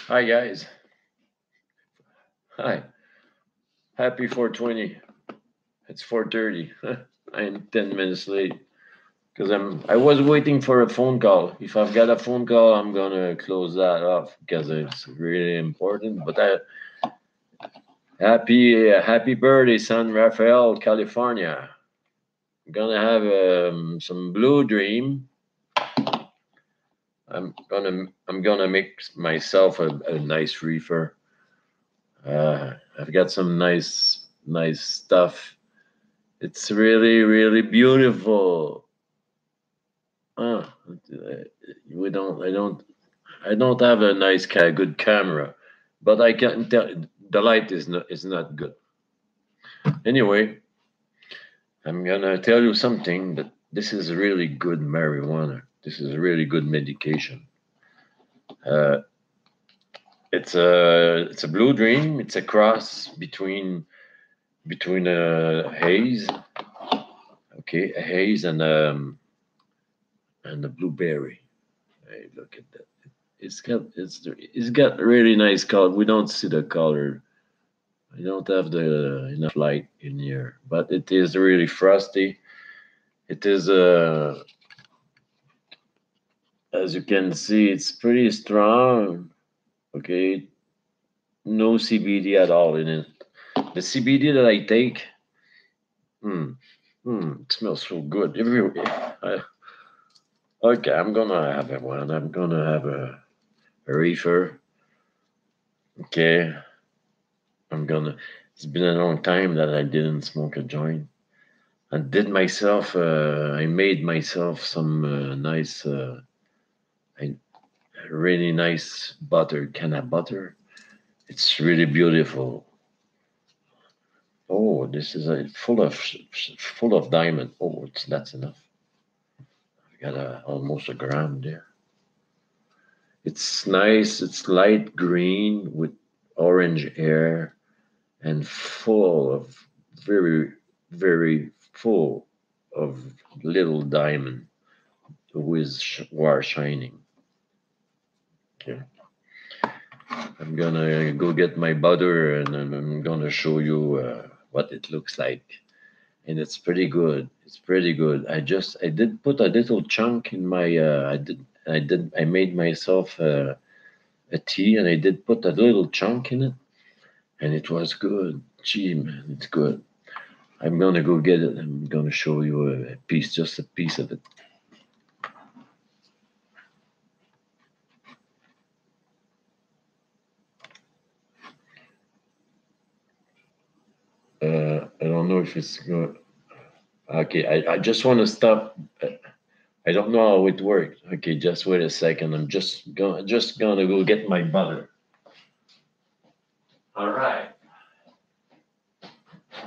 Hi guys. Hi. Happy 420. It's 4:30. I'm 10 minutes late because I was waiting for a phone call. If I've got a phone call, I'm going to close that off because it's really important. But happy birthday, San Rafael, California. I'm going to have some Blue Dream. I'm gonna make myself a nice reefer. I've got some nice stuff. It's really beautiful. Uh, we don't. I don't have a good camera, but I can tell the light is not good. Anyway, I'm gonna tell you something that this is really good marijuana. This is really good medication. Uh, it's a blue dream. It's a cross between a haze, okay, a haze and a blueberry. Hey, look at that. It's got really nice color. We don't see the color. I don't have the enough light in here, but it is really frosty. It is as you can see, it's pretty strong. Okay, no CBD at all in it. The CBD that I take, hmm, it smells so good. Okay, I'm gonna have a one. I'm gonna have a reefer. Okay, I'm gonna. It's been a long time that I didn't smoke a joint. I made myself some I, really nice butter, canna butter. It's really beautiful. Oh, this is full of diamond. Oh, that's enough. I got almost a gram there. It's nice. It's light green with orange hair and full of very full of little diamond who are shining. Okay. I'm gonna go get my butter and I'm gonna show you what it looks like. And it's pretty good. It's pretty good. I did put a little chunk in my I made myself a tea and I did put a little chunk in it and it was good. Gee man, it's good. I'm gonna go get it. I'm gonna show you a piece, just a piece of it. I don't know if it's good. Okay, I just want to stop. I don't know how it works. Okay, just wait a second. I'm just gonna go get my butter. All right.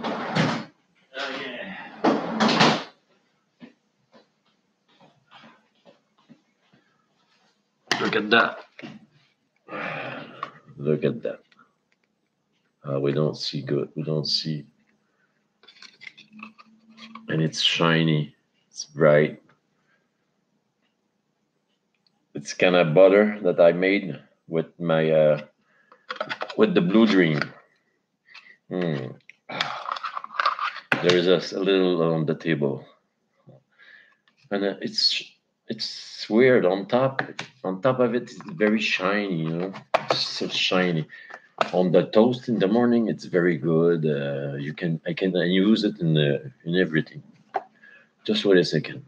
Oh yeah. Look at that. Look at that. We don't see good. We don't see, and it's shiny. It's bright. It's kind of butter that I made with the Blue Dream. Mm. There is a little on the table, and it's weird. On top of it, it's very shiny. It's so shiny. On the toast in the morning, it's very good. I can use it in everything. Just wait a second.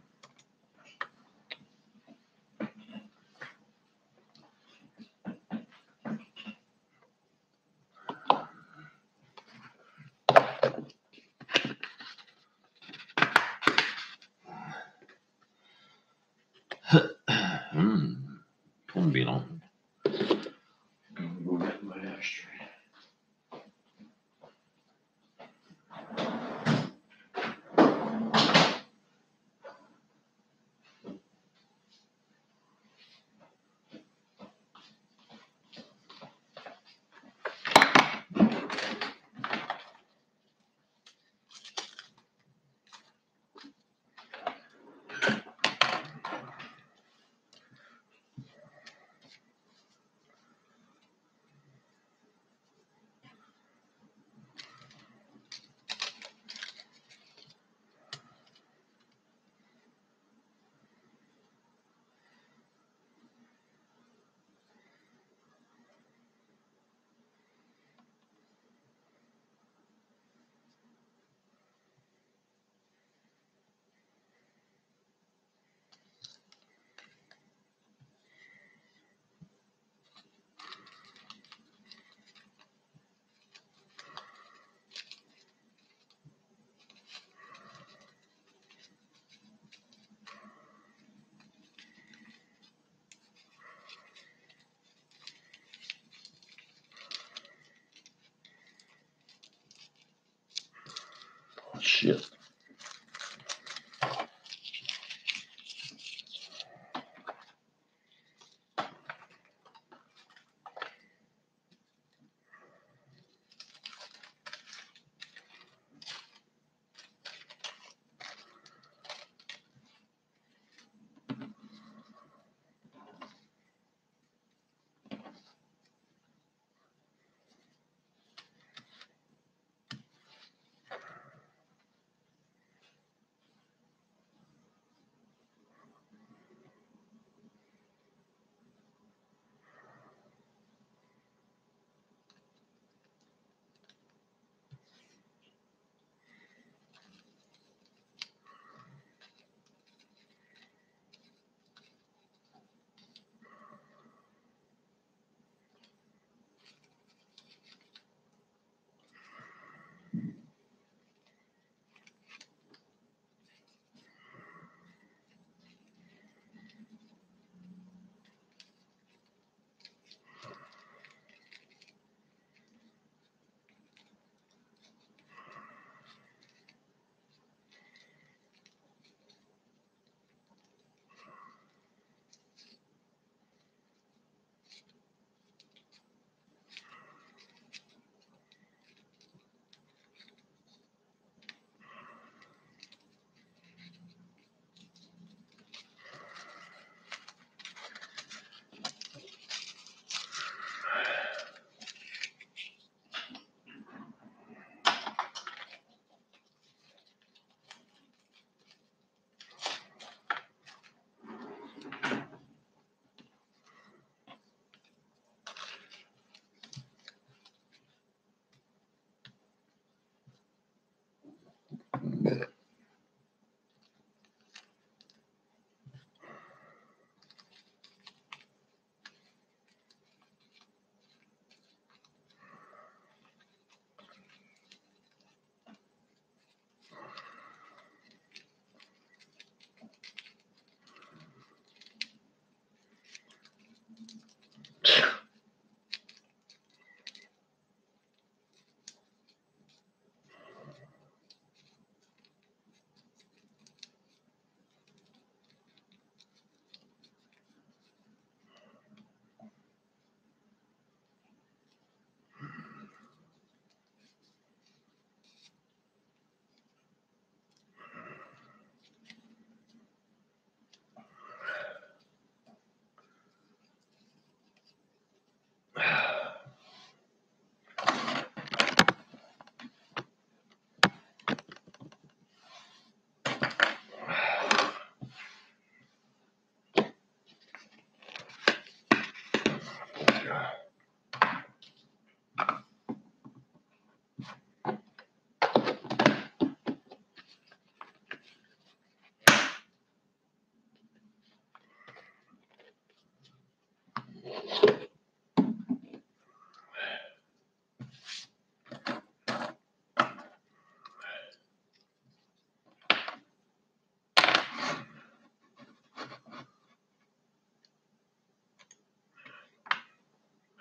Won't be long. Go get my ashtray. shit.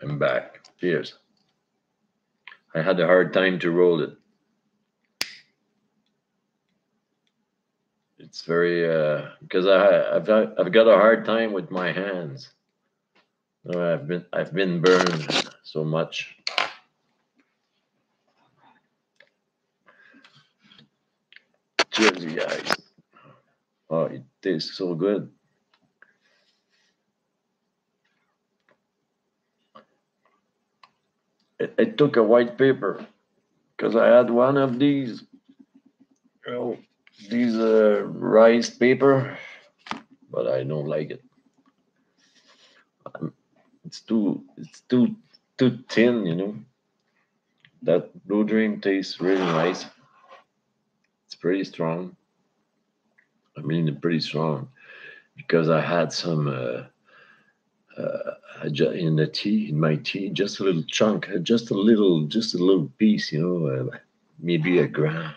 I'm back. Cheers. I had a hard time to roll it. It's very because I've got a hard time with my hands. I've been burned so much. Cheers, you guys. Oh, it tastes so good. I took a white paper because I had one of these, you know, these rice paper, but I don't like it. It's too thin, you know. That Blue Dream tastes really nice. It's pretty strong. I mean, pretty strong because I had some in the tea, in my tea, just a little chunk, just a little piece, you know, maybe a gram.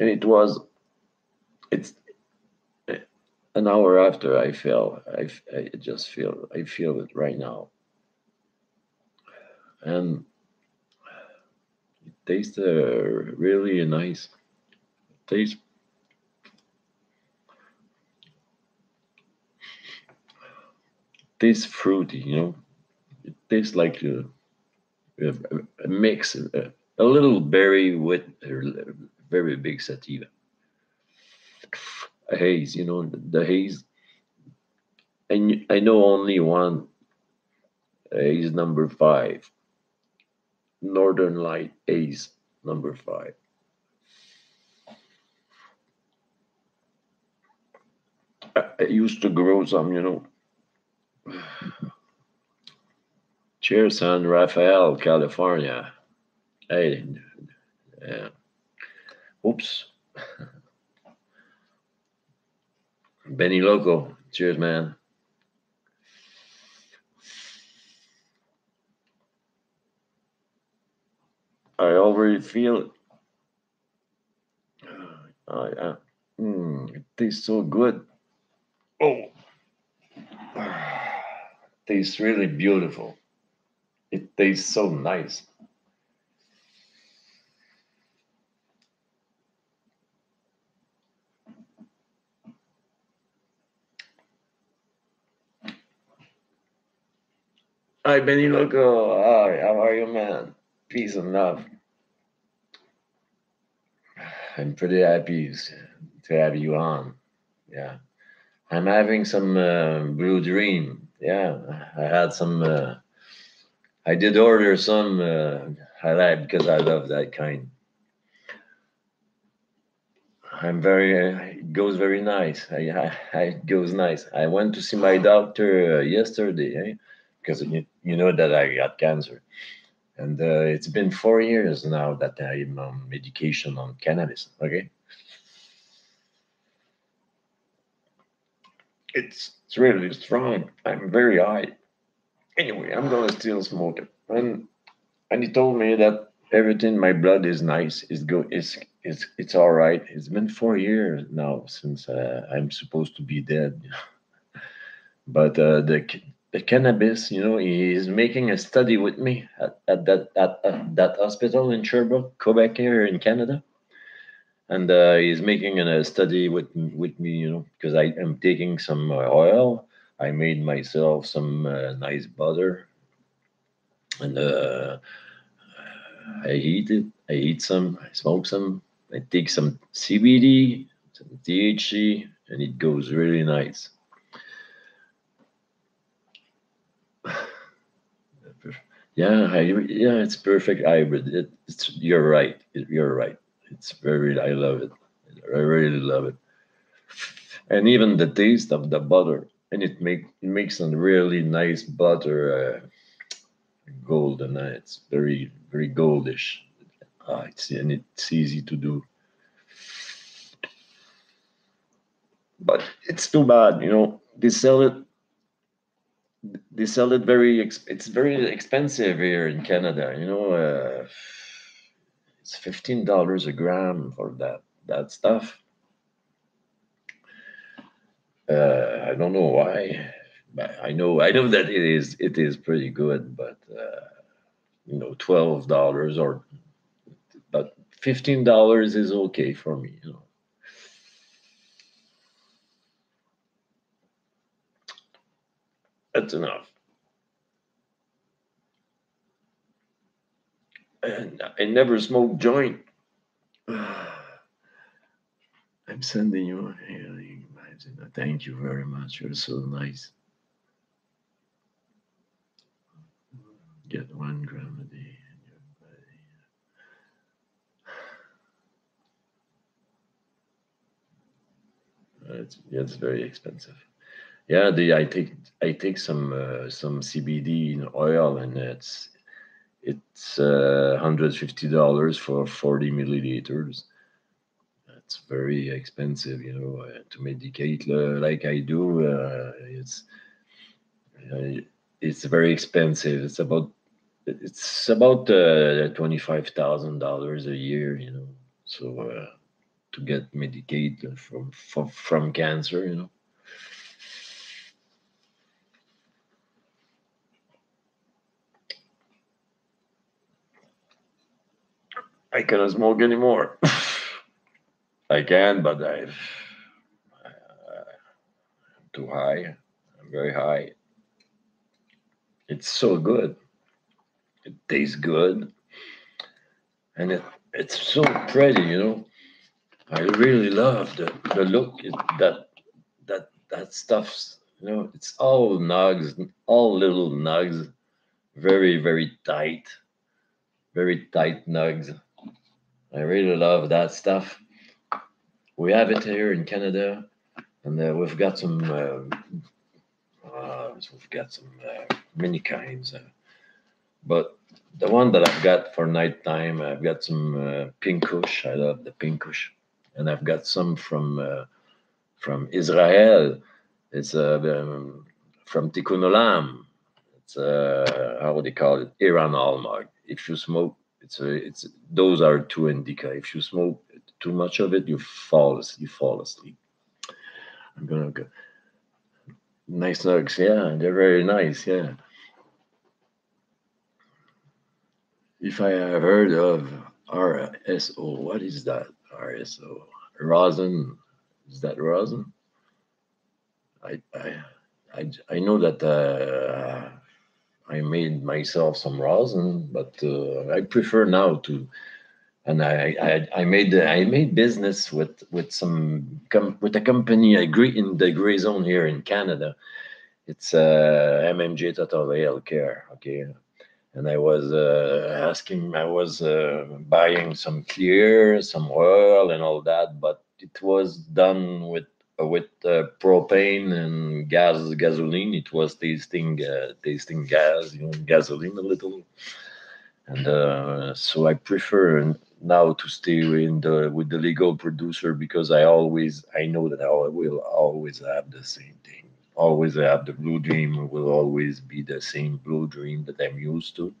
And it's an hour after I feel it right now. And tastes really nice. Tastes tastes fruity. It tastes like a mix, a little berry with a very big sativa. A haze, the haze. I know only one haze number five, Northern Light haze number five. I used to grow some, Cheers, San Rafael, California. Hey, yeah. Oops. Benny Loco. Cheers, man. I already feel it. It tastes so good. Oh, tastes really beautiful. It tastes so nice. Hi, Benny Loco. Hi, how are you, man? Peace and love. I'm pretty happy to have you on. Yeah. I'm having some Blue Dream. Yeah. I had some, I did order some, I like because I love that kind. It goes very nice. It goes nice. I went to see my doctor yesterday, because you know that I got cancer. And it's been 4 years now that I'm on medication on cannabis. Okay, it's really strong. I'm very high. Anyway, I'm gonna still smoke it. And he told me that everything in my blood is nice. It's good. It's all right. It's been 4 years now since I'm supposed to be dead. But the cannabis, he is making a study with me at that hospital in Sherbrooke, Quebec, here in Canada. And he's making a study with me, because I am taking some oil. I made myself some nice butter, and I eat it. I eat some. I smoke some. I take some CBD, some THC, and it goes really nice. Yeah, it's perfect hybrid. You're right. You're right. It's very. I love it. I really love it. And even the taste of the butter, and it makes a really nice butter, golden. It's very very goldish. It's easy to do, but it's too bad. They sell it it's very expensive here in Canada. It's $15 a gram for that stuff. I don't know why, but I know that it is pretty good, but $12 or but $15 is okay for me. That's enough. And I never smoked joint. I'm sending you a healing vibes. Thank you very much. You're so nice. Get 1 gram a day in your body. It's very expensive. Yeah, I take some CBD in oil, and it's $150 for 40 milliliters. That's very expensive, to medicate like I do. Uh, it's very expensive. It's about $25,000 a year, So to get Medicaid from cancer. I cannot smoke anymore. I can, but I'm too high. I'm very high. It's so good. It tastes good, and it's so pretty. I really love the look. That stuff's. It's all nugs, all little nugs, very very tight nugs. I really love that stuff. We have it here in Canada, and we've got some many kinds. But the one that I've got for nighttime, I've got some pinkush. I love the pinkush, and I've got some from Israel. It's from Tikkun Olam. It's how would they call it? Iran Almag. If you smoke, it's those are two indica. If you smoke too much of it, you fall asleep. I'm gonna go. Nice nugs, yeah, they're very nice, yeah. If I have heard of RSO, what is that? RSO, rosin. Is that rosin? I I I know that I made myself some rosin, but I prefer now to. And I made business with a company I agree in the gray zone here in Canada. It's MMJ Total Healthcare. Okay, and I was buying some clear, some oil, and all that, but it was done with propane and gasoline. It was tasting gas, gasoline a little, and so I prefer now to stay in the with the legal producer because I know that I will always have the same thing. Always have the blue dream will always be the same blue dream that I'm used to,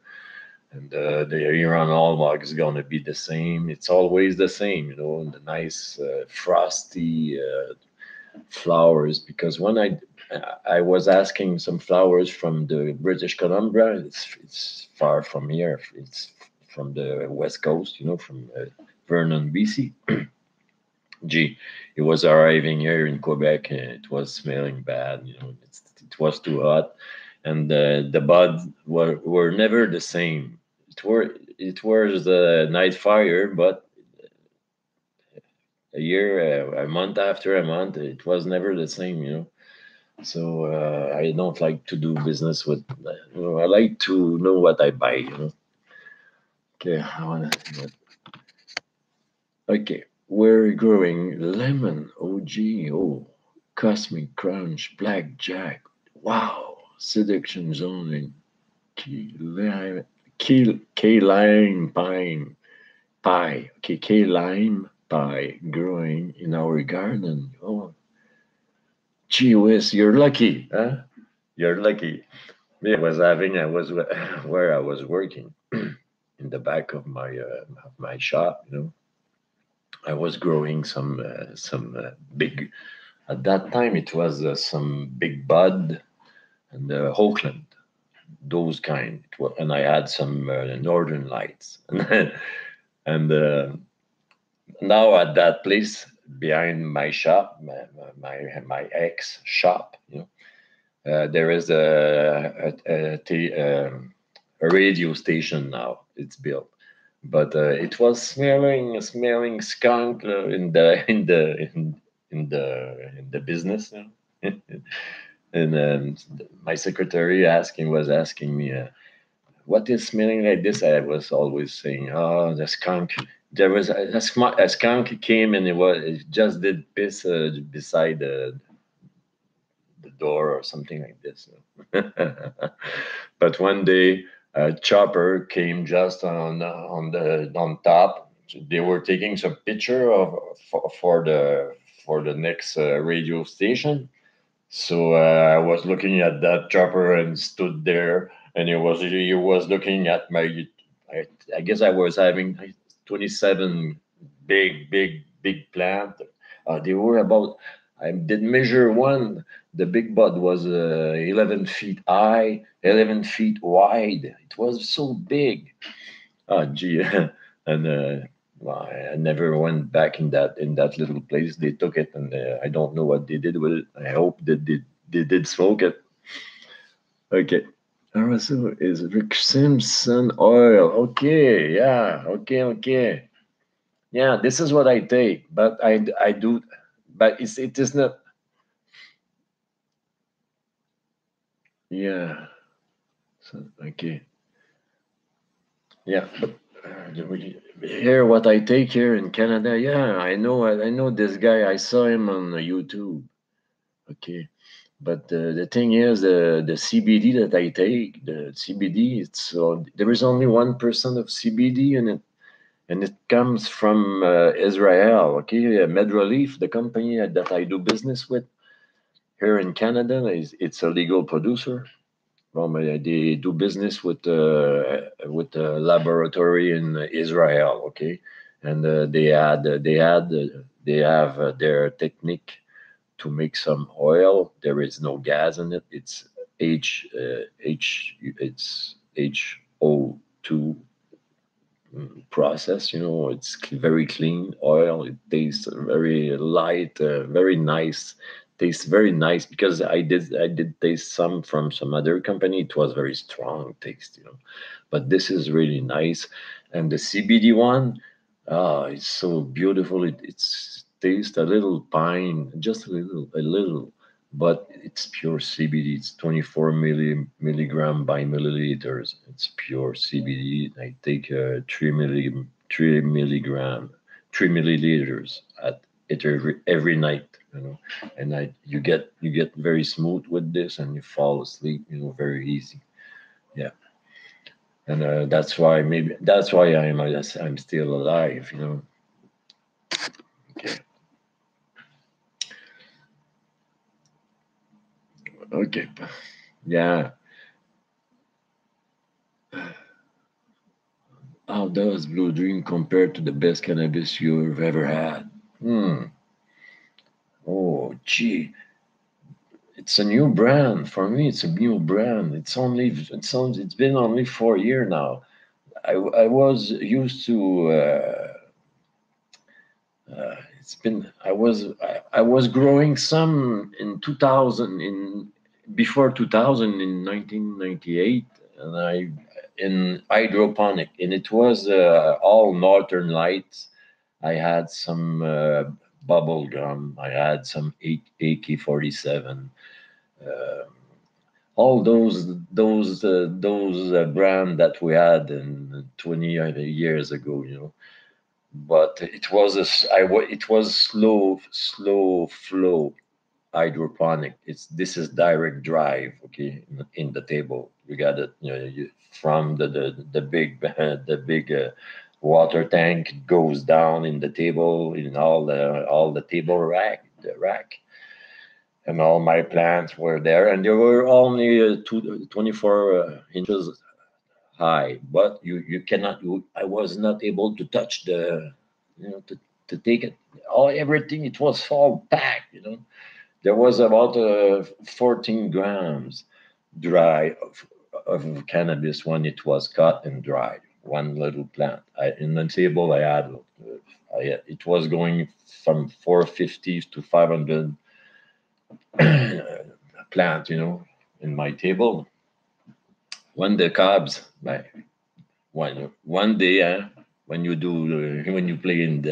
and the Iran Almag is gonna be the same. It's always the same, the nice frosty flowers. Because when I was asking some flowers from the British Columbia, it's far from here. It's from the west coast, from Vernon, BC. Gee, it was arriving here in Quebec, and it was smelling bad. It was too hot, and the buds were never the same. It was the night fire, but a month after a month, it was never the same. So I don't like to do business with. I like to know what I buy. Okay, I wanna. Okay, we're growing lemon, OG, Cosmic Crunch, Blackjack. Wow, Seduction Zone, key lime pine pie. Okay, key lime pie growing in our garden. Oh, gee whiz, you're lucky, huh? You're lucky. Me, I was where I was working in the back of my shop. I was growing some big. At that time, it was some big bud and Oakland, those kind. And I had some Northern Lights, and now at that place behind my shop, my ex shop, there is a radio station now. It's built, but it was smelling skunk in the business. And my secretary was asking me, "What is smelling like this?" I was always saying, "Oh, the skunk." There was a skunk came and it just did piss beside the door or something like this. But one day, a chopper came just on top. They were taking some picture for the next radio station. So I was looking at that chopper and stood there, and he was looking at my. I guess I was having 27 big plant. They were about. I did measure one. The big bud was 11 feet high, 11 feet wide. It was so big. Oh, gee. and well, I never went back in that little place. They took it, and I don't know what they did with it. I hope that they did smoke it. Okay. Also, is Rick Simpson oil? Okay, yeah, okay. Yeah, this is what I take, but I do, but it is not. Yeah. So, okay. Yeah, but here what I take here in Canada. Yeah, I know this guy. I saw him on YouTube. Okay, but the thing is, the CBD that I take, the CBD, it's there is only 1% of CBD in it, and it comes from Israel. Okay, Medrelief, the company that I do business with here in Canada, it's a legal producer. Well, they do business with a laboratory in Israel. Okay, and they have their technique to make some oil. There is no gas in it. It's HO2 process. You know, it's very clean oil. It tastes very light, very nice. Tastes very nice because I did taste some from some other company. It was very strong taste, you know. But this is really nice, and the CBD one, ah, it's so beautiful. It's tastes a little pine, just a little, but it's pure CBD. It's 24 milligram by milliliters. It's pure CBD. I take 3 milligram, 3 milliliters at it every night. You know, and you get very smooth with this, and you fall asleep. You know, very easy. Yeah, and that's why I'm still alive. You know. Okay. Okay. Yeah. How does Blue Dream compare to the best cannabis you've ever had? Hmm. Oh, gee. It's a new brand. For me, it's a new brand. It's been only 4 years now. I was used to, I was growing some in 2000, before 2000, in 1998, and I in hydroponic, and it was all Northern Lights. I had some bubble gum. I had some AK-47. Uh, all those brand that we had in 20 years ago, you know. But it was it was slow flow hydroponic. This is direct drive. Okay, in the table you got it. You know, from the big the big water tank goes down in the table, in all the table rack, and all my plants were there, and they were only 24 inches high. But you cannot. I was not able to touch the, you know, to take it. All everything, it was all packed. You know, there was about 14 grams dry of cannabis when it was cut and dried. One little plant. In the table, it was going from 450 to 500 plant, you know, in my table. When the cobs, one day, when you play in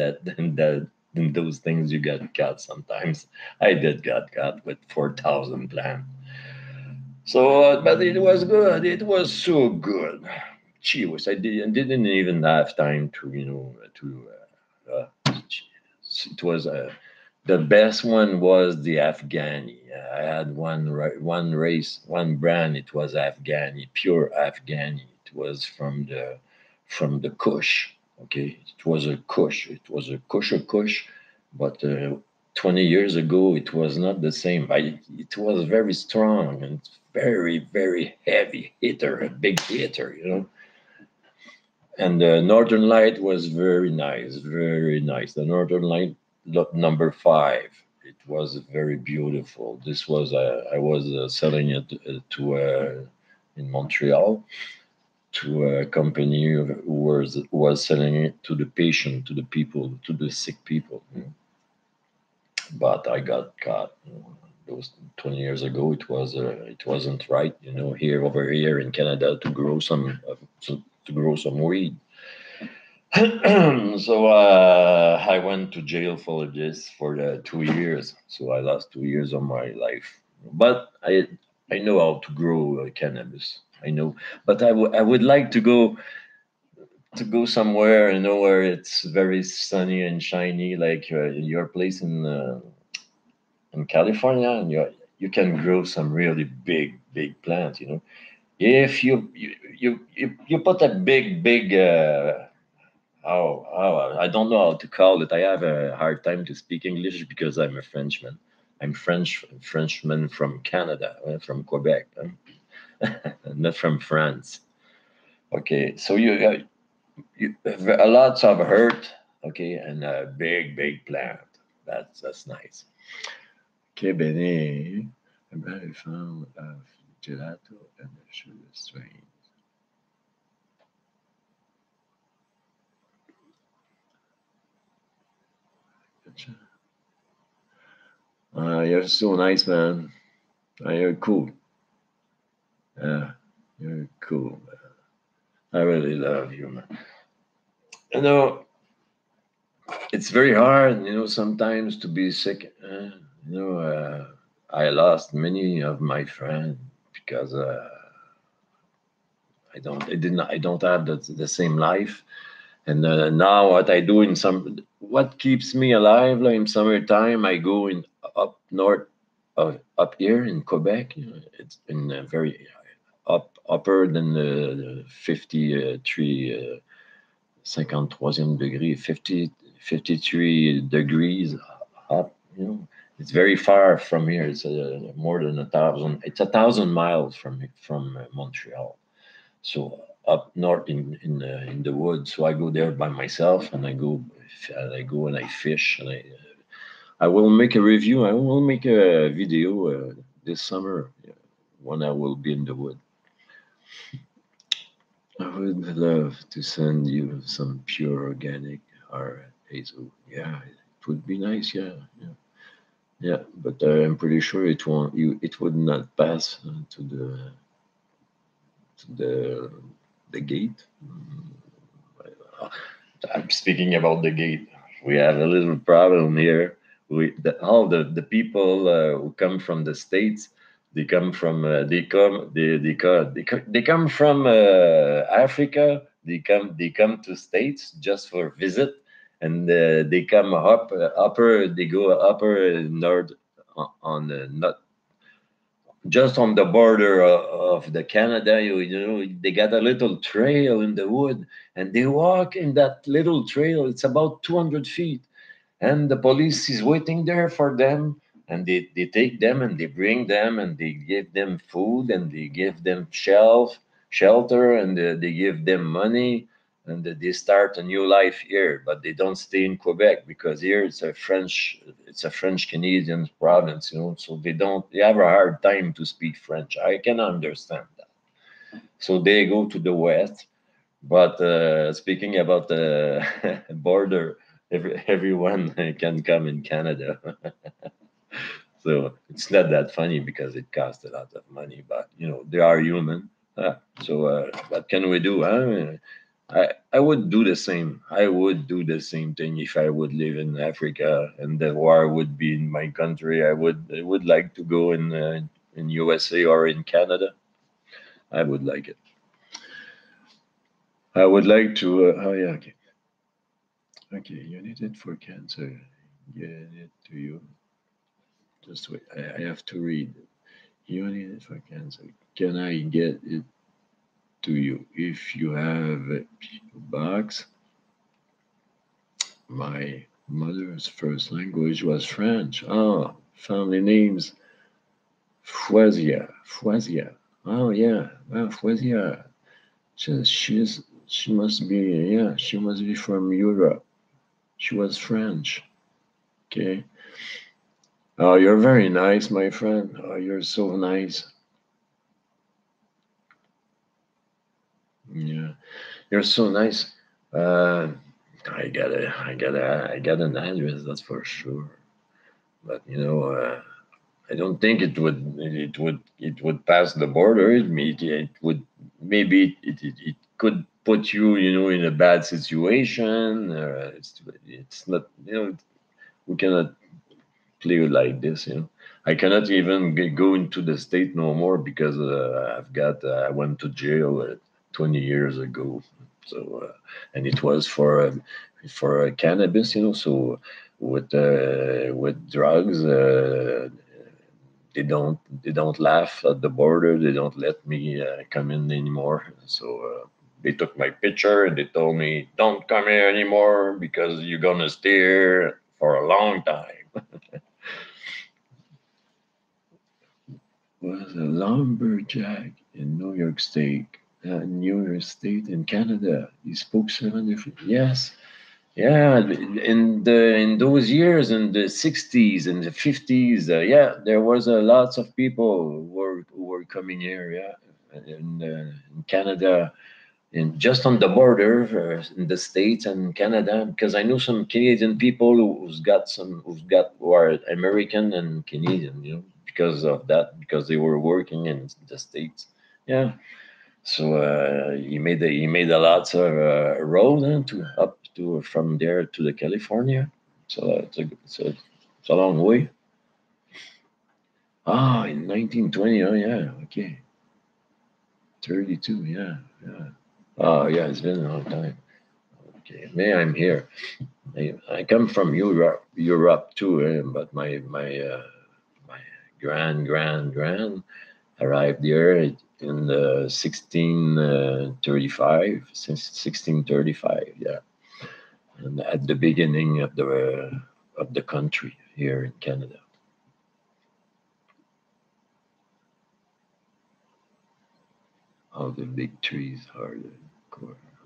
in those things, you get caught sometimes. I did got caught with 4,000 plant. So, but it was good. It was so good. Gee whiz, didn't even have time to, you know, it was the best one was the Afghani. I had one race, one brand. It was Afghani, pure Afghani. It was from the Kush. Okay, it was a Kush. It was a Kush, but 20 years ago it was not the same. It was very strong and very heavy hitter, a big hitter, you know. And the Northern Light was very nice, very nice. The Northern Light number 5. It was very beautiful. This was I was selling it to in Montreal, to a company who was selling it to the patient, to the people, to the sick people. But I got caught. Those 20 years ago, it wasn't right. Here over here in Canada to grow some weed. So I went to jail for this for the 2 years. So I lost 2 years of my life. But I know how to grow cannabis. I know, but I would like to go somewhere, where it's very sunny and shiny, like your place in California, and you can grow some really big plants. If you put a big I don't know how to call it. I have a hard time to speak English because I'm a Frenchman. I'm Frenchman from Canada, from Quebec, not from France. Okay, so you a lots of hurt, okay, and a big plant. That's nice. Okay, Benny, I'm very fond of gelato and the sugar strain. You're so nice, man. You're cool. You're cool. I really love you, man. You know, it's very hard, sometimes to be sick. I lost many of my friends because I don't have the same life. And now what I do what keeps me alive, like in summertime, I go in up north, up here in Quebec. It's in very upper than the 53, 53e degree, 53 degrees up. It's very far from here. It's more than 1,000. It's 1,000 miles from Montreal. So up north in the woods. So I go there by myself, and I go and I fish, and I will make a review. I will make a video this summer, when I will be in the wood. I would love to send you some pure organic or hazel. Yeah, it would be nice. Yeah. But I'm pretty sure it won't. It would not pass to the gate. I'm speaking about the gate. We have a little problem here. All the people who come from the states, they come from Africa. They come to states just for visit, and they come they go upper north on the not just on the border of the Canada. They got a little trail in the wood, and they walk in that little trail. It's about 200 feet, and the police is waiting there for them, and they take them, and they bring them, and they give them food, and they give them shelter, and they give them money, and they start a new life here. But they don't stay in Quebec, because here it's a French Canadian province. So they have a hard time to speak French. I can understand that. So they go to the west. But speaking about the border, everyone can come in Canada. So it's not that funny, because it costs a lot of money. But they are human. So what can we do? I would do the same. I would do the same thing if I would live in Africa and the war would be in my country. I would like to go in USA or in Canada. I would like it. I would like to. Oh yeah. Okay. Okay. You need it for cancer. Get it to you. Just wait. I have to read. You need it for cancer. Can I get it to you if you have a box? My mother's first language was French. Oh, family names. Foisia. Oh yeah, well, Foisia. She must be, yeah, she must be from Europe. She was French. Okay. Oh, you're very nice, my friend. Oh, you're so nice. Yeah, you're so nice. Uh, I got an address, that's for sure. But I don't think it would pass the border. It would maybe it could put you in a bad situation. It's not we cannot play like this. I cannot even go into the state no more because I went to jail 20 years ago. So and it was for cannabis. So with drugs. They don't laugh at the border. They don't let me come in anymore. So they took my picture and they told me, "Don't come here anymore because you're gonna stay here for a long time." Was a lumberjack in New York State in Canada. He spoke 7 different. Yes, yeah, in those years, in the 60s and the 50s, yeah, there was lots of people who were coming here, yeah, in Canada, and just on the border in the States and Canada, because I know some Canadian people who are American and Canadian, because of that, because they were working in the States, yeah. So he made a lot of road to up to from there to the California. So it's a long way. In 1920. Oh yeah, okay, 32. Yeah, yeah. Oh yeah, it's been a long time. Okay, may I'm here. I come from Europe too, but my grand arrived there in 1635, since 1635. Yeah, and at the beginning of the country here in Canada. All the big trees are the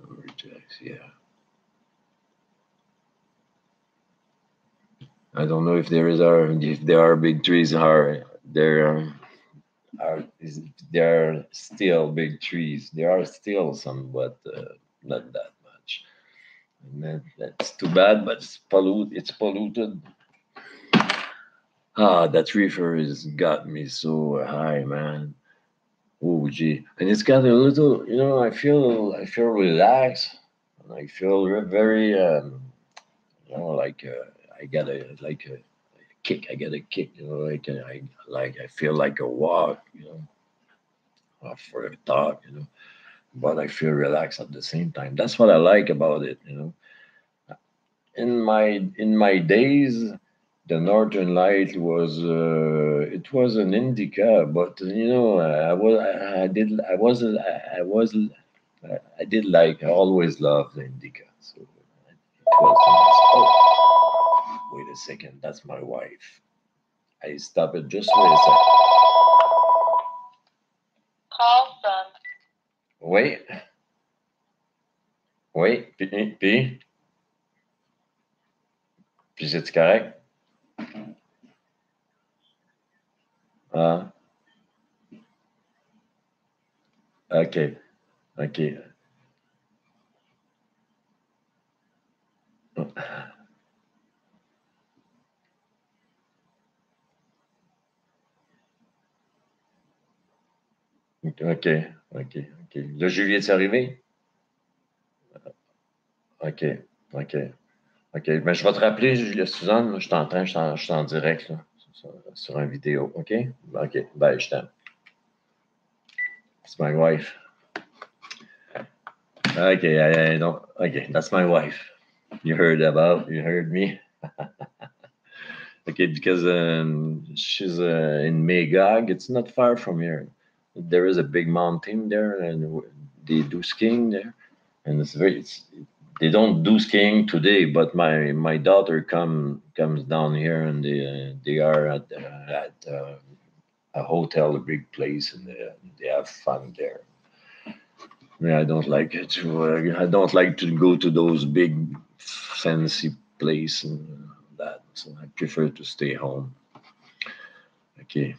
lumberjacks. Yeah, I don't know if there are big trees. There are still big trees. There are still some, but not that much. And that's too bad, but it's polluted. That river has got me so high, man. Oh, gee. And it's got a little, I feel relaxed. And I feel very, like I got a kick. I get a kick, I feel like a walk, for a thought, but I feel relaxed at the same time. That's what I like about it. In my days, the Northern Light was an indica, but I did like I always loved the indica, so it was nice. Oh, wait a second, that's my wife. I stop it. Just wait a second. Call from. Wait, wait, puis c'est correct. Ah, ok, ok. Ok, ok, ok. Le juillet est arrivé? Ok, ok, ok. Mais je vais te rappeler, Suzanne, là, je suis en direct là, sur une vidéo. Ok? Ok, bye, je t'aime. It's my wife. Okay, I don't. Okay, that's my wife. You heard me? Okay, because she's in Magog. It's not far from here. There is a big mountain there, and they do skiing there. And they don't do skiing today, but my daughter comes down here, and they are at a hotel, a big place, and they have fun there. Yeah, I don't like to go to those big fancy place and that. So I prefer to stay home. Okay.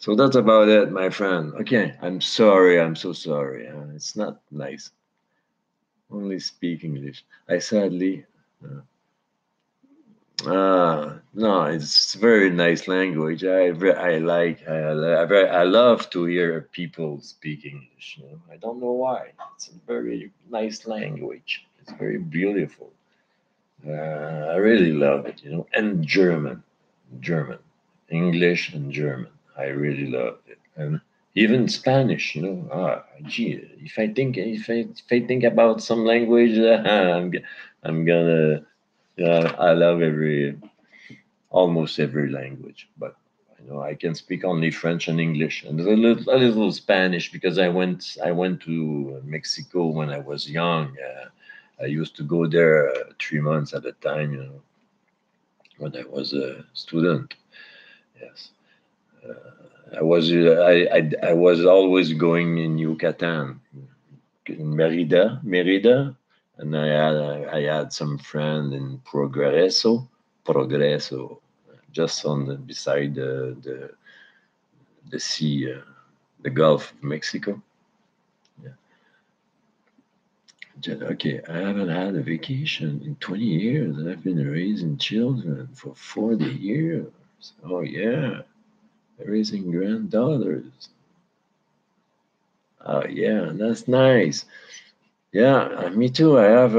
So that's about it, my friend. Okay, I'm sorry. I'm so sorry. It's not nice. Only speak English. I sadly. No, it's very nice language. I like. I love to hear people speak English. I don't know why. It's a very nice language. It's very beautiful. I really love it. And German, English, and German. I really loved it, and even Spanish. Gee, if I think about some language, I'm gonna. Yeah, I love almost every language, but I can speak only French and English and a little Spanish because I went to Mexico when I was young. I used to go there 3 months at a time. When I was a student. Yes, I was always going in Yucatan, in Merida, and I had some friend in Progreso, just beside the sea, the Gulf of Mexico. Yeah. Okay, I haven't had a vacation in 20 years, and I've been raising children for 40 years. Oh yeah, raising granddaughters. Oh yeah, that's nice. Yeah, me too. I have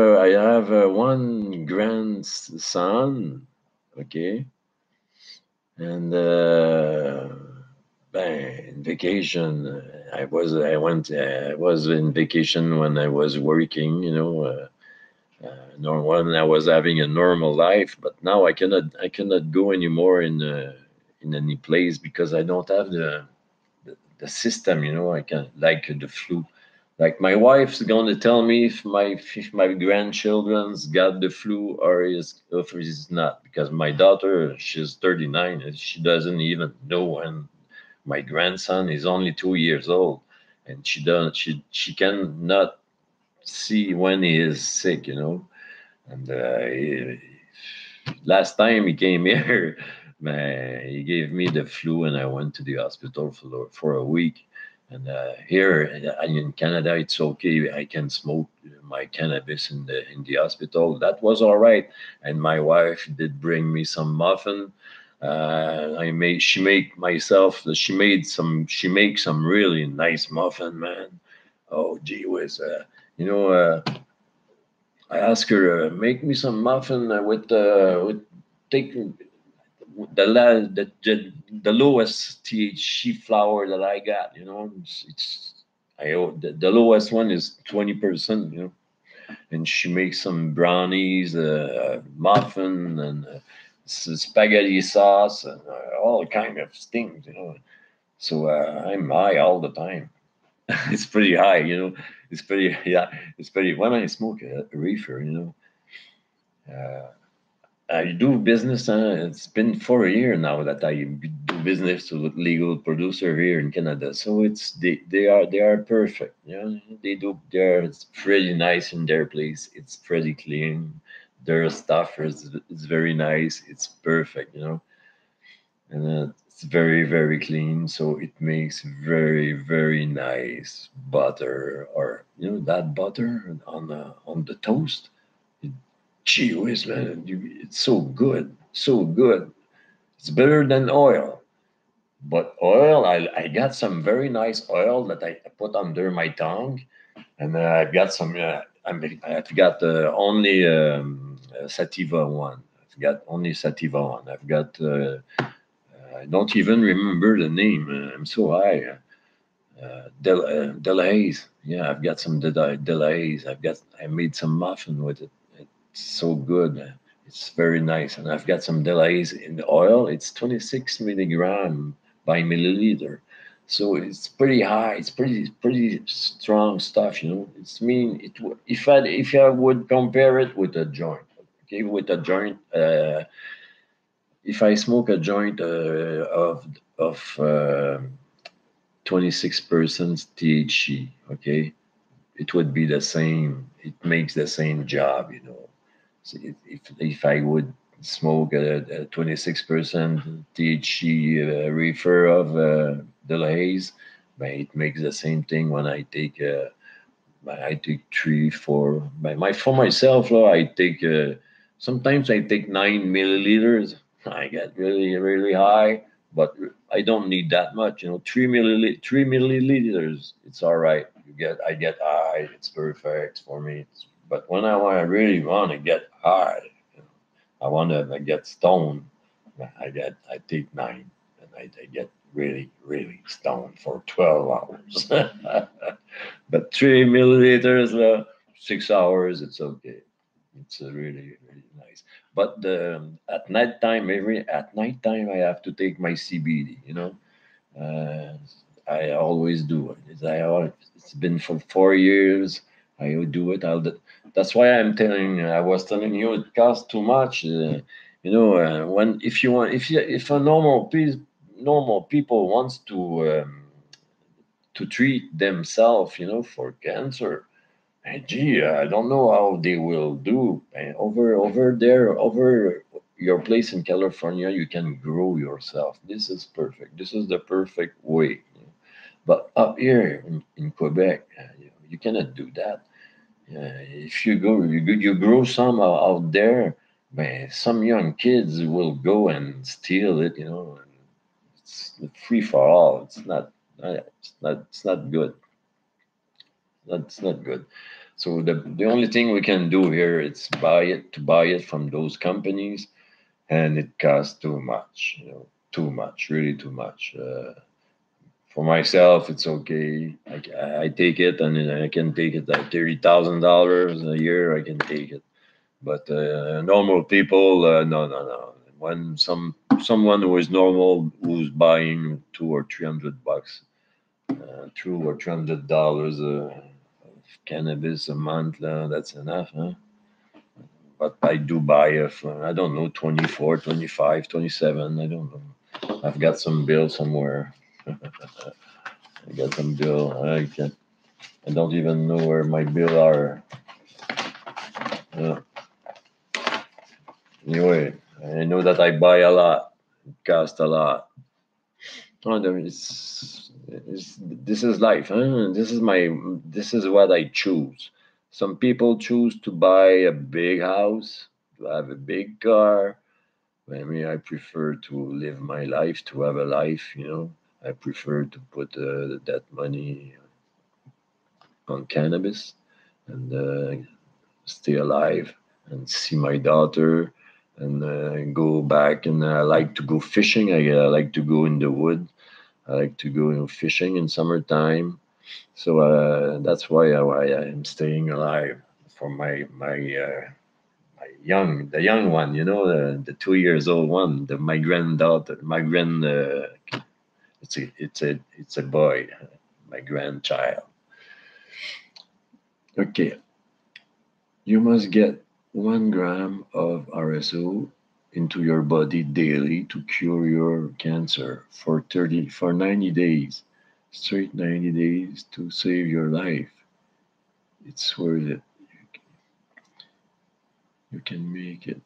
one grandson. Okay, and in vacation, I was in vacation when I was working. When I was having a normal life, but now I cannot go anymore in any place because I don't have the system. I can like the flu. Like my wife's gonna tell me if my grandchildren's got the flu or is not, because my daughter, she's 39 and she doesn't even know, and my grandson is only 2 years old, and she cannot see when he is sick. And last time he came here, man, he gave me the flu, and I went to the hospital for a week. And here in Canada, it's okay. I can smoke my cannabis in the hospital. That was all right. And my wife did bring me some muffin. She makes some really nice muffin, man. Oh, gee whiz. You know, uh, I asked her, make me some muffin with take the lowest THC flour that I got. The lowest one is 20%. And she makes some brownies, muffin, and spaghetti sauce, and all kind of things. So I'm high all the time. It's pretty high. It's pretty, yeah. It's pretty. When I smoke a reefer. Uh, I do business. It's been for a year now that I do business with legal producer here in Canada. So they are perfect. It's pretty nice in their place. It's pretty clean. Their stuff is very nice. It's perfect. And it's very very clean. So it makes very very nice butter, or that butter on the toast. Gee whiz, man, it's so good, so good. It's better than oil. But oil, I got some very nice oil that I put under my tongue, and I've got some. I've got only sativa one. I've got only sativa one. I've got. I don't even remember the name. I'm so high. Delays. Yeah, I've got some delays. I made some muffin with it. It's so good. It's very nice. And I've got some delays in the oil. It's 26 milligram by milliliter. So it's pretty high. It's pretty strong stuff. If I would compare it with a joint, okay, with a joint, if I smoke a joint of 26% THC, okay, it would be the same. It makes the same job. So if I would smoke a 26% THC reefer of delays, but it makes the same thing when I take 3, 4. For myself, I take sometimes I take 9 milliliters. I get really really high, but I don't need that much. 3 milliliters. It's all right. I get high. It's perfect for me. But when I really want to get high, I want to get stoned. I take 9, and I get really really stoned for 12 hours. But 3 milliliters, 6 hours, it's okay. It's really really nice. But at nighttime I have to take my CBD. Uh, I always do it. It's been for 4 years. I will do it. That's why I was telling you it costs too much. When if you want, if a normal people wants to treat themselves, for cancer. And gee, I don't know how they will do. And over there, over your place in California, you can grow yourself. This is perfect. This is the perfect way. But up here in Quebec, you cannot do that. If you grow some out there, man, some young kids will go and steal it. And it's free for all. It's not good. That's not good. So the only thing we can do here is buy it from those companies, and it costs too much. Too much, really too much. For myself, it's okay. I take it, and then I can take it at $30,000 a year. I can take it, but normal people, no, no, no. When someone who is normal who's buying $200 or $300, $200 or $300 of cannabis a month, that's enough, huh? But I do buy I don't know, 24, 25, 27. I don't know. I've got some bill somewhere. I got some bill. I don't even know where my bill are. Uh, anyway, I know that I buy a lot. It costs a lot. Oh, this is life, huh? This is what I choose. Some people choose to buy a big house, to have a big car. I prefer to live my life, to have a life. I prefer to put that money on cannabis and stay alive and see my daughter and go back. And I like to go fishing. I like to go in the wood. I like to go fishing in summertime. So that's why I am staying alive for the young one, the 2 years old one, my granddaughter, it's a boy, my grandchild. Okay, you must get 1 gram of RSO into your body daily to cure your cancer for 90 days, straight 90 days to save your life. It's worth it. You can make it.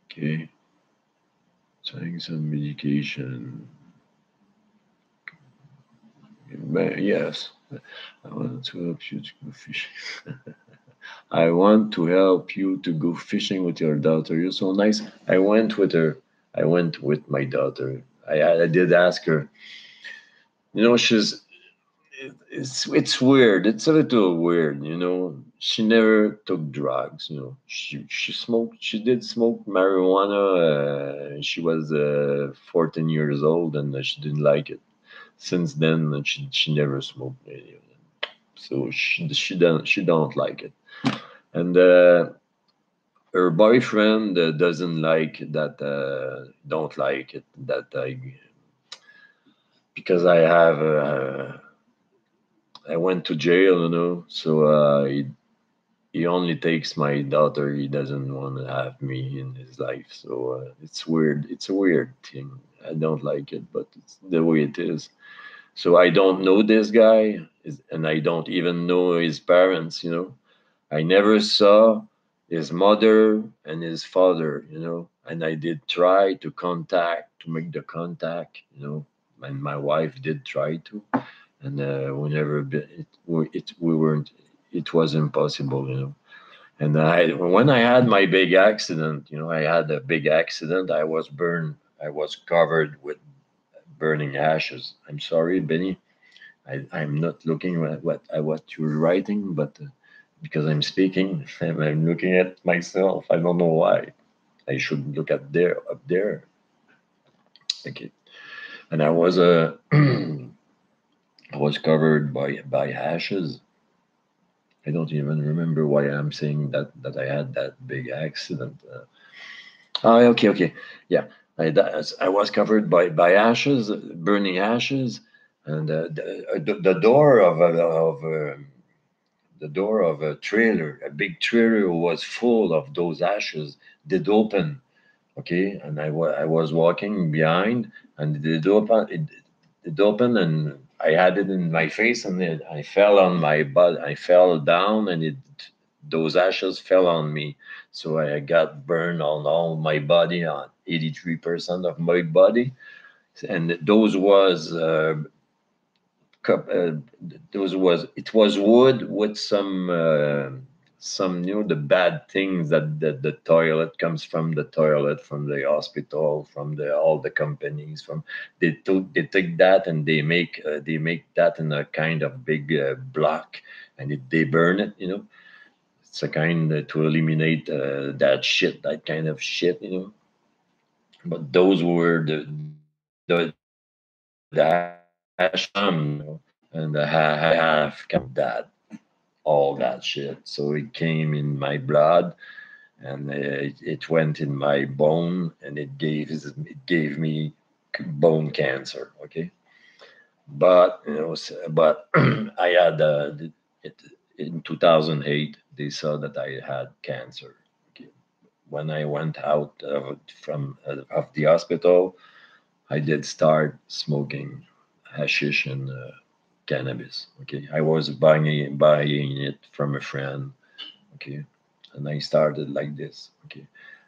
Okay, trying some medication. Yes, I want to help you to go fishing. I want to help you to go fishing with your daughter. You're so nice. I went with her. I went with my daughter. I did ask her. She's it's weird. It's a little weird. She never took drugs. She smoked. She did smoke marijuana. She was 14 years old, and she didn't like it. Since then, she never smoked any of them. So she don't like it. And her boyfriend doesn't like that. Don't like it that I because I went to jail. So he only takes my daughter. He doesn't want to have me in his life. So it's weird. It's a weird thing. I don't like it, but it's the way it is. So I don't know this guy, and I don't even know his parents. I never saw his mother and his father. And I did try to make the contact. and my wife did try to, and whenever we weren't, it was impossible, you know. And when I had my big accident, you know, I had a big accident. I was burned. I was covered with burning ashes. I'm sorry, Benny. I'm not looking at what you're writing, but because I'm speaking, I'm looking at myself. I don't know why. I should look at there up there. Okay. And I was I was covered by ashes. I don't even remember why I'm saying that I had that big accident. Okay, yeah. I was covered by ashes, burning ashes, and the door of a trailer, a big trailer, was full of those ashes. Did open, okay, and I was walking behind, and it did open. It opened, and I had it in my face, and I fell on my butt. I fell down, and those ashes fell on me. So I got burned on all my body, on 83% of my body, and uh, those was it was wood with some, you know, the bad things that the toilet comes from, the toilet from the hospital, from the all the companies, from they take that, and they make that in a kind of big block, and they burn it, you know. It's a kind to eliminate that shit, that kind of shit, you know. But those were the ashram, you know, and I have kept that, all that shit. So it came in my blood, and it went in my bone, and it gave me bone cancer. Okay, but you know, but I had it in 2008. They saw that I had cancer. Okay. When I went out of the hospital, I did start smoking hashish and cannabis. Okay, I was buying it from a friend. Okay, and I started like this. Okay,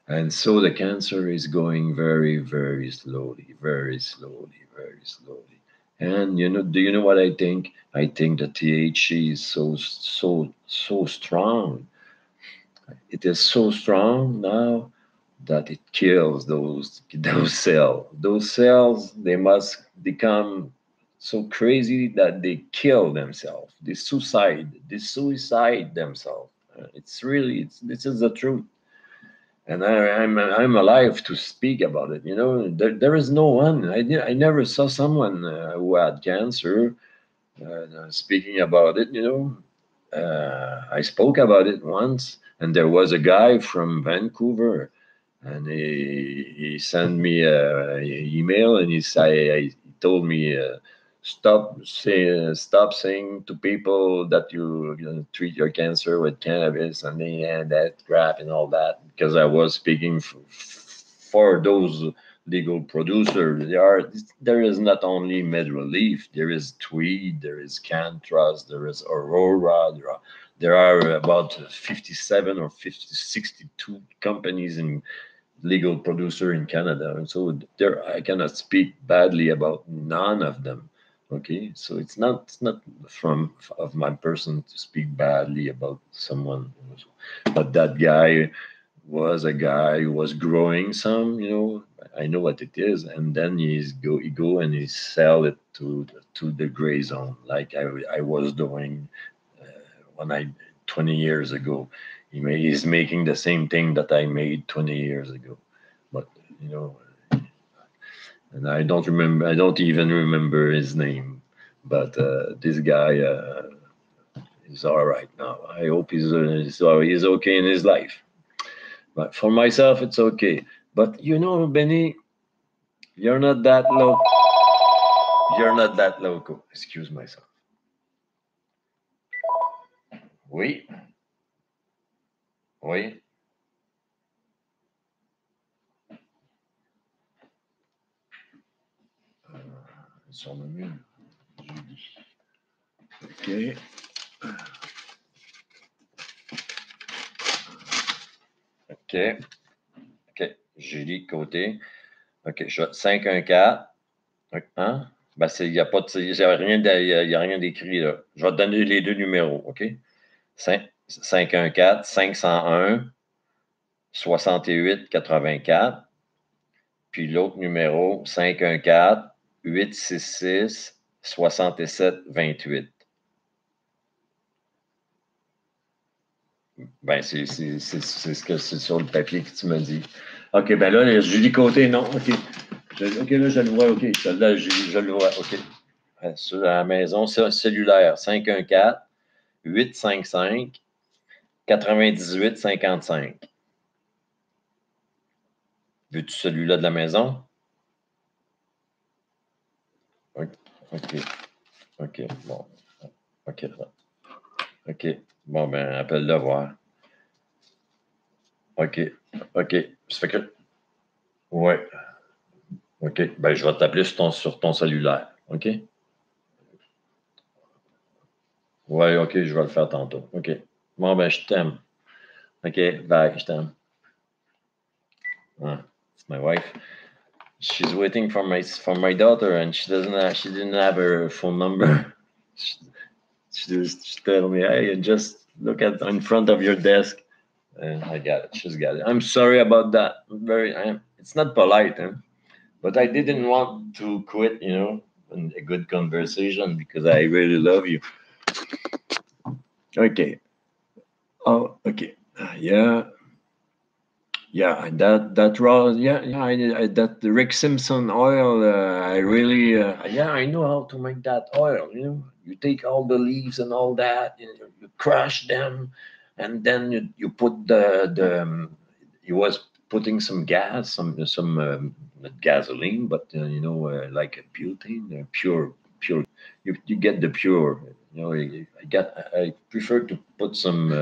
and so the cancer is going very, very slowly, very slowly, very slowly. And you know, do you know what I think? I think the THC is so strong. It is so strong now that it kills those cells. Those cells, they must become so crazy that they kill themselves. They suicide themselves. This is the truth, and I'm alive to speak about it. You know, there is no one. I never saw someone who had cancer speaking about it. You know, I spoke about it once, and there was a guy from Vancouver, and he sent me a email, and he told me stop saying to people that you treat your cancer with cannabis and that crap and all that, because I was speaking for those legal producers. There is not only MedRelief, there is Tweed, there is CanTrust, there is Aurora, there are about 57 or 50, 62 companies in legal producer in Canada, and so there I cannot speak badly about none of them. Okay, so it's not from of my person to speak badly about someone, but that guy was a guy who was growing some, you know. I know what it is, and then he go and he sell it to the gray zone, like I was doing when I 20 years ago. He's making the same thing that I made 20 years ago, but you know, and I don't even remember his name, but this guy is all right now. I hope he's okay in his life. But for myself, it's okay. But you know, Benny, you're not that low. You're not that local. Excuse myself. Oui, oui. Sur le mur. OK. OK. OK. Julie Côté. OK. 514. Hein? Ben, il n'y a pas de, y a rien y a rien d'écrit là. Je vais te donner les deux numéros, OK? 514 501 68 84. Puis l'autre numéro, 514 866 67 28. Ben, c'est ce que c'est sur le papier que tu m'as dit. OK, ben là, Julie Côté, non. OK. OK, là, je le vois. OK. Celle-là, je le vois. OK. Sur la maison, cellulaire, 514-855-9855. Veux-tu celui-là de la maison? OK. OK. Bon. OK. OK. Bon, ben, appelle-le voir. OK. OK. Ça fait que. Ouais. OK. Ben, je vais t'appeler sur ton cellulaire. OK? Ouais, OK, je vais le faire tantôt. OK. Bon, ben, je t'aime. OK, bye, je t'aime. It's my wife. She's waiting for my daughter, and she didn't have her phone number. She told me, hey, just look at in front of your desk. And I got it. She's got it. I'm sorry about that. It's not polite, huh? But I didn't want to quit, in a good conversation because I really love you. Okay. Oh, okay. Yeah. Yeah, that raw, yeah, that the Rick Simpson oil, I really, yeah, I know how to make that oil. You take all the leaves and all that, you crush them, and then you put he was putting some gas, some not gasoline, but like a butane, pure. You get the pure. I prefer to put some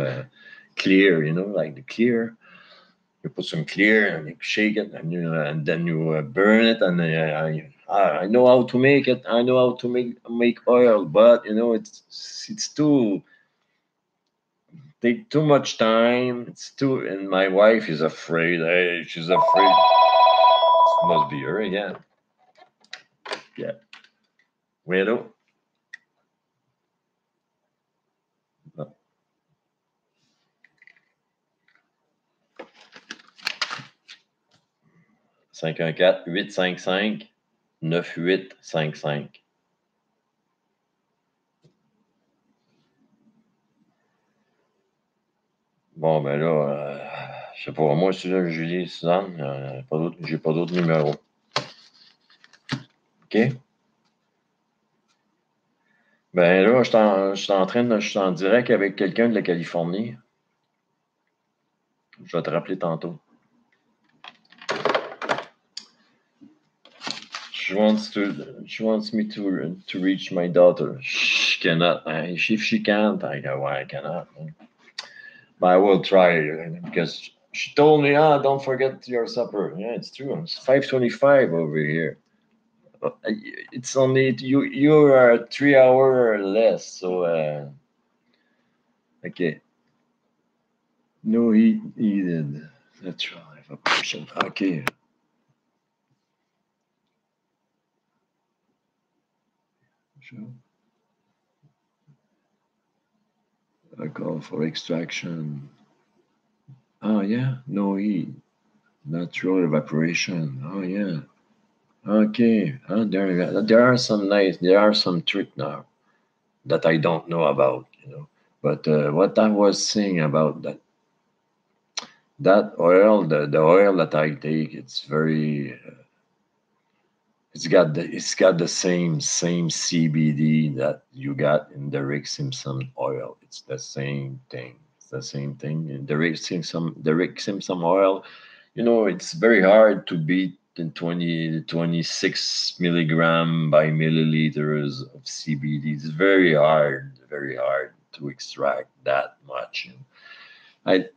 clear, like the clear. You put some clear and you shake it, and then you burn it. And I know how to make it. I know how to make oil, but it's too take too much time. It's too, and my wife is afraid. Hey, she's afraid. It must be her, yeah. Yeah. Widow. 514-855-9855. Bon, ben là, je sais pas, moi, c'est là, Julie, Suzanne, j'ai pas d'autres numéros. OK? Ben là, je suis en direct avec quelqu'un de la Californie. Je vais te rappeler tantôt. She wants me to reach my daughter. She cannot. If she can't, I go, why I cannot. But I will try because she told me, don't forget your supper. Yeah, it's true. It's 5:25 over here. It's only you are 3 hours less, so okay. No heat needed. Natural evaporation. Okay. Sure. A call for extraction. Oh yeah, no heat. Natural evaporation. Oh yeah. Okay. There are some trick now that I don't know about. But what I was saying about that oil, the oil that I take, it's very. It's got the same CBD that you got in the Rick Simpson oil. It's the same thing. It's the same thing. And the Rick Simpson oil, it's very hard to beat in 26 milligram by milliliters of CBD. It's very hard to extract that much. I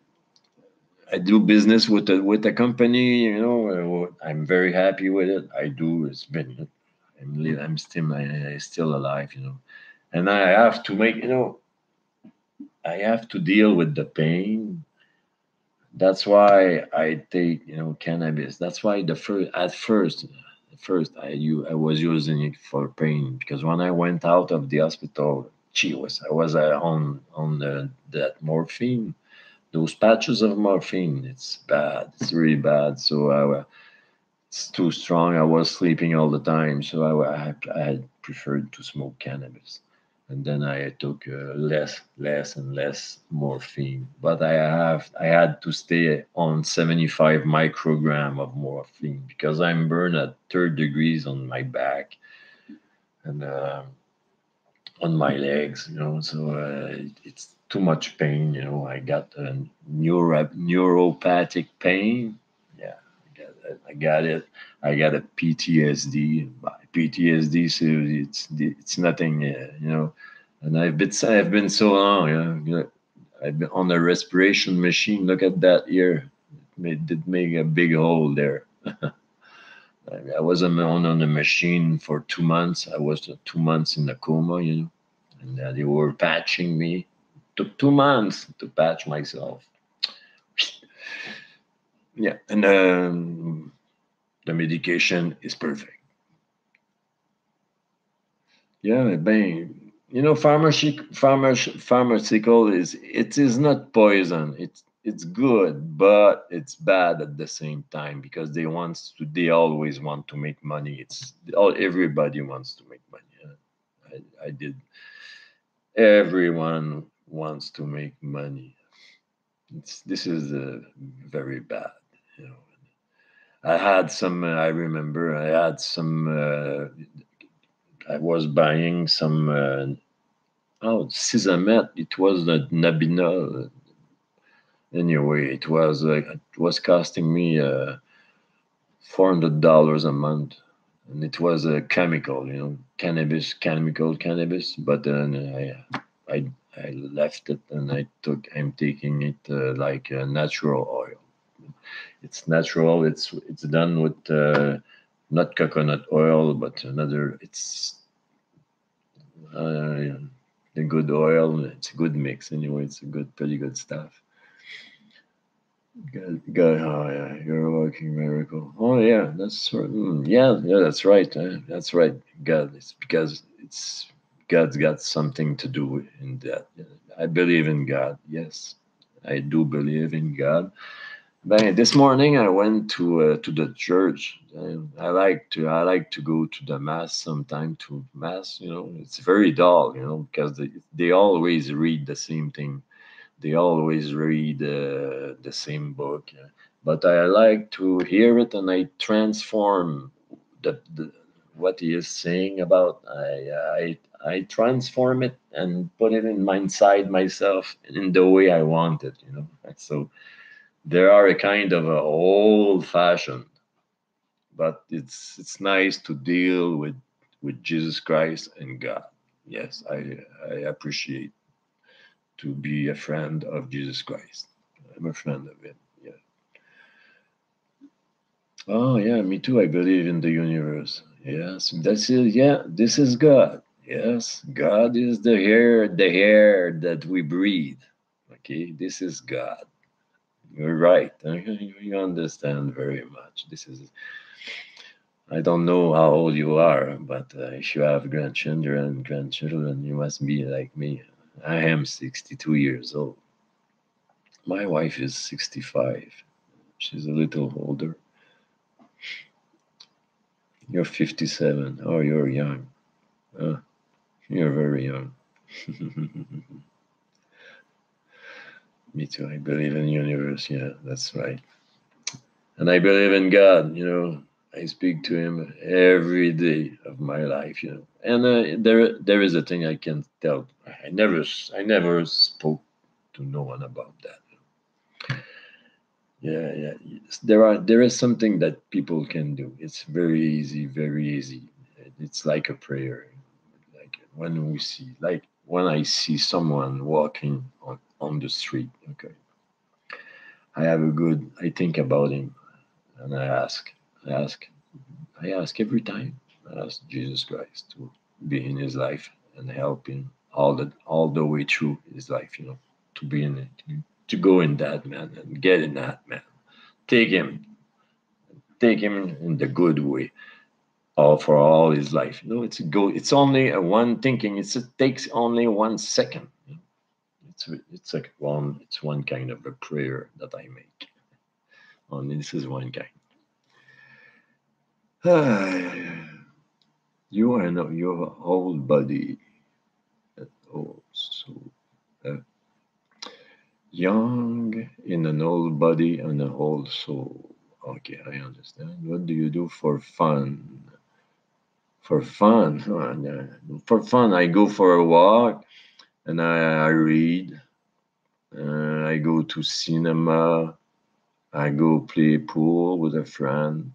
I do business with a company. I'm very happy with it. I do. I'm still alive. And I have to I have to deal with the pain. That's why I take cannabis. That's why the first I was using it for pain because when I went out of the hospital, I was on that morphine, those patches of morphine. It's bad. It's really bad. So it's too strong. I was sleeping all the time, so I had preferred to smoke cannabis, and then I took less and less morphine. But I had to stay on 75 microgram of morphine because I'm burned at 3rd degrees on my back and on my legs, So it's too much pain, I got a neuropathic pain. Yeah, I got it. I got a PTSD. PTSD, so it's nothing, And I've been so long, I've been on a respiration machine. Look at that here. Did make a big hole there. I was on a machine for 2 months. I was 2 months in a coma, and they were patching me. Took 2 months to patch myself. Yeah, and the medication is perfect. Yeah, bang. Pharmaceutical is not poison. It's good, but it's bad at the same time because they always want to make money. Everybody wants to make money. I did. Everyone wants to make money. This is very bad. You know, I had some. I remember I had some. I was buying some. Sisamet. It was the Nabinol. Anyway, it was costing me $400 a month, and it was a chemical, chemical cannabis. But then I left it, and I'm taking it like a natural oil. It's natural. It's done with not coconut oil, but another. It's uh, the good oil. It's a good mix anyway. It's a pretty good stuff. God, oh yeah, you're a working miracle. Oh yeah, yeah, that's right. That's right. God, it's because God's got something to do in that. I believe in God. Yes, I do believe in God. But this morning I went to the church. I like to go to the mass sometime to mass. It's very dull. Because they always read the same thing. They always read the same book. But I like to hear it, and I transform the what he is saying about. I transform it and put it inside myself in the way I want it. So there are a kind of a old fashioned, but it's nice to deal with Jesus Christ and God. Yes, I appreciate to be a friend of Jesus Christ. I'm a friend of him. Yeah. Oh yeah, me too. I believe in the universe. Yes, that's it. Yeah, this is God. Yes, God is the air that we breathe. Okay, this is God. You're right. You understand very much. I don't know how old you are, but if you have grandchildren, you must be like me. I am 62 years old. My wife is 65. She's a little older. You're 57. Oh, you're young. Uh, you're very young. Me too. I believe in the universe. Yeah, that's right. And I believe in God. I speak to Him every day of my life. And there is a thing I can tell. I never spoke to no one about that. Yeah, yeah. Yes. There is something that people can do. It's very easy, very easy. It's like a prayer. Like when I see someone walking on the street, okay, I think about him, and I ask, I ask every time. I ask Jesus Christ to be in his life and help him all the way through his life. To be in it, to go in that man and get in that man. Take him, take him in the good way. all for all his life. No, it's only a one thinking. It takes only 1 second. It's one kind of a prayer that I make. Only this is one kind. You are not your whole body. Oh, so young in an old body and an old soul. Okay, I understand. What do you do for fun? For fun, for fun, I go for a walk and I read. I go to cinema. I go play pool with a friend.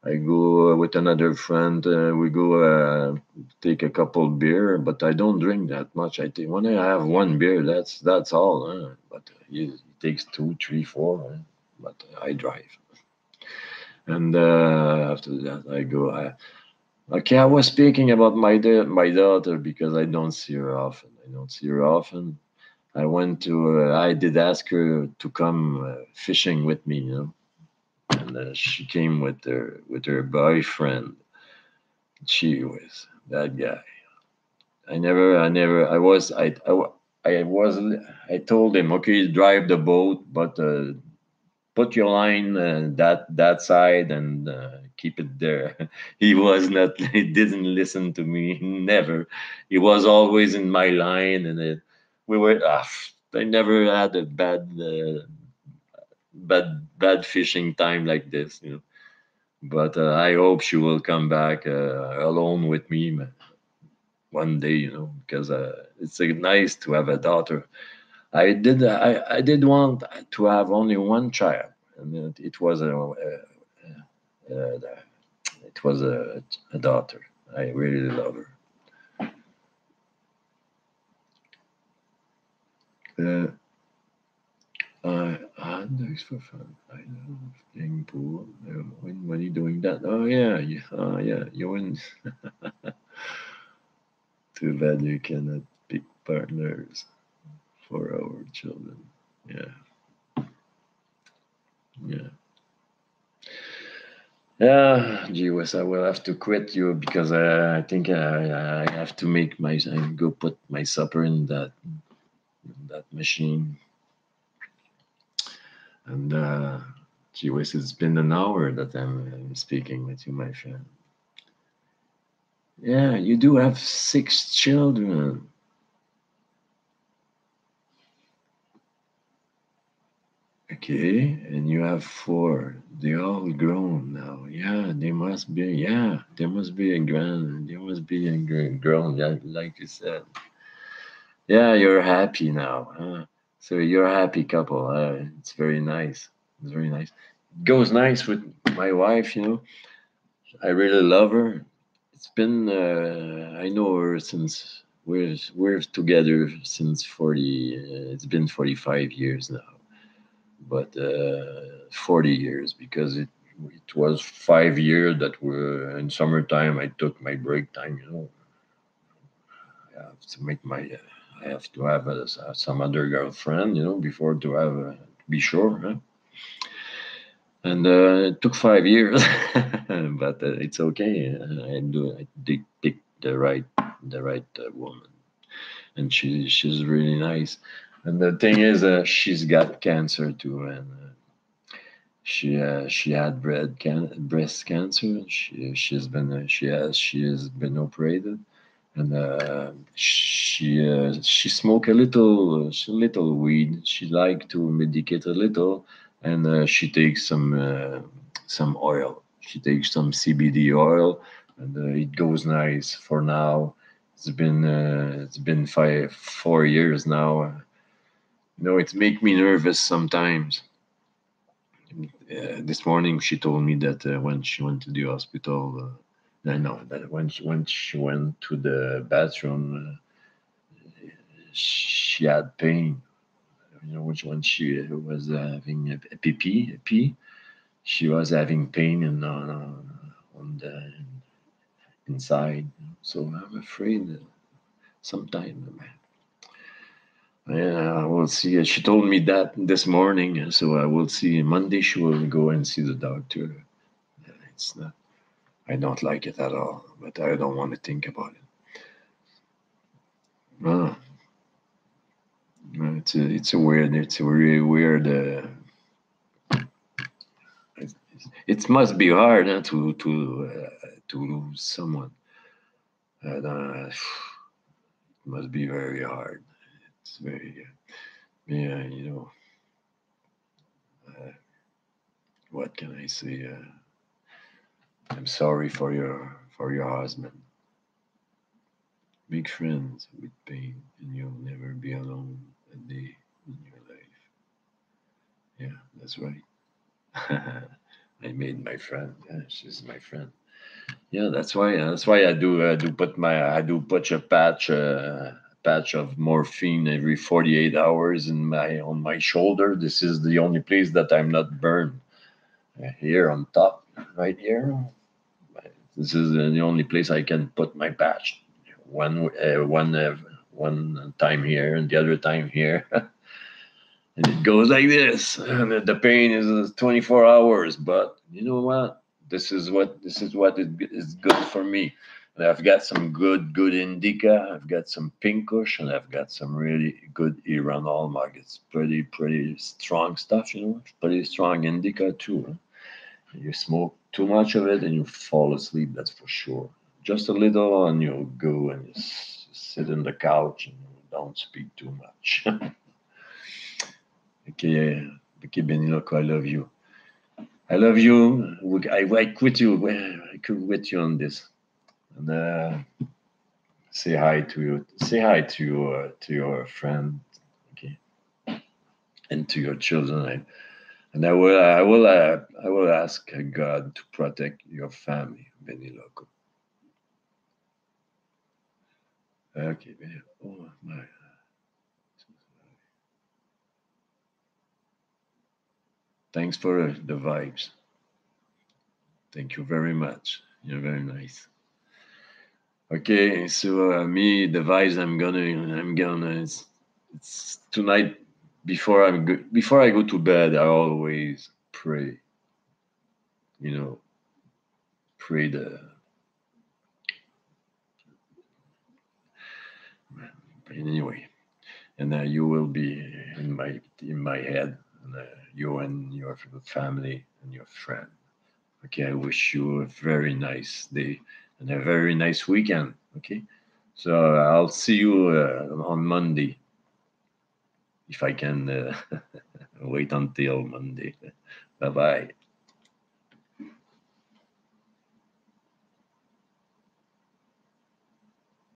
I go with another friend. We go take a couple beer, but I don't drink that much. I think when I have one beer, that's all. But it takes two, three, four. But I drive, and after that I go. Okay, I was speaking about my daughter because I don't see her often. I did ask her to come fishing with me, and she came with her boyfriend. She was that guy. I told him, okay, drive the boat, but put your line that side and keep it there. He was not. He didn't listen to me. Never. He was always in my line, and we were. I never had a bad fishing time like this. But I hope she will come back alone with me one day. Because it's nice to have a daughter. I did want to have only one child, and uh, it was a daughter. I really love her. Uh, thanks for fun. I love playing pool. When are you doing that? Oh yeah, yeah. You win. Too bad you cannot pick partners for our children. Yeah, yeah. Yeah, gee whiz, I will have to quit you because I think I have to I go put my supper in that machine. And gee whiz, it's been an hour that I'm speaking with you, my friend. Yeah, you do have 6 children. Okay, and you have 4. They're all grown now. Yeah, there must be grown, yeah, like you said. Yeah, you're happy now. Huh? So you're a happy couple. It's very nice. It's very nice. It goes nice with my wife. I really love her. It's been I know her since we're together since 40. It's been 45 years now, but 40 years because it was 5 years that were in summertime. I took my break time. I have to make my. I have to have some other girlfriend, before to have be sure. Huh? And it took 5 years, but it's okay. I did pick the right woman, and she's really nice. And the thing is, she's got cancer too, and she had breast cancer. She has been operated, and she smoked a little weed. She liked to medicate a little, and she takes some oil. She takes some CBD oil, and it goes nice for now. It's been 4 years now. It make me nervous sometimes. This morning she told me that when she went to the hospital, I know that when she went to the bathroom, she had pain. Which when she was having a pee, she was having pain on the inside. So I'm afraid that sometime. Yeah, I will see. She told me that this morning, so I will see. Monday she will go and see the doctor. It's not. I don't like it at all, but I don't want to think about it. No, no, it's a weird, it's a really weird. It must be hard to lose someone. It must be very hard. It's very yeah, you know. Uh, what can I say? I'm sorry for your husband. Make friends with pain, and you'll never be alone a day in your life. Yeah, that's right. I made my friend. Yeah, she's my friend. Yeah, that's why. I do put a patch of morphine every 48 hours in my on my shoulder. This is the only place that I'm not burned. Here on top, right here. This is the only place I can put my patch. One time here and the other time here, and it goes like this. And the pain is 24 hours. But you know what? This is what is good for me. And I've got some good indica. I've got some pinkush, and I've got some really good Iran Almag. It's pretty strong stuff. Pretty strong indica too. Huh? You smoke too much of it and you fall asleep, that's for sure. Just a little and you go and you sit in the couch and you don't speak too much. Okay, okay, Beniloko, I love you. I love you. I quit you. I could quit you on this. And say hi to you. Say hi to your friend, okay, and to your children. And I will ask God to protect your family, Beniloko. Okay, oh my. Thanks for the vibes. Thank you very much. You're very nice. Okay, so me, the vibes I'm gonna. It's tonight before I go to bed. I always pray. You know, pray the anyway, and you will be in my head, and you and your family and your friend. Okay, I wish you a very nice day and a very nice weekend. Okay, so I'll see you on Monday if I can wait until Monday. Bye bye.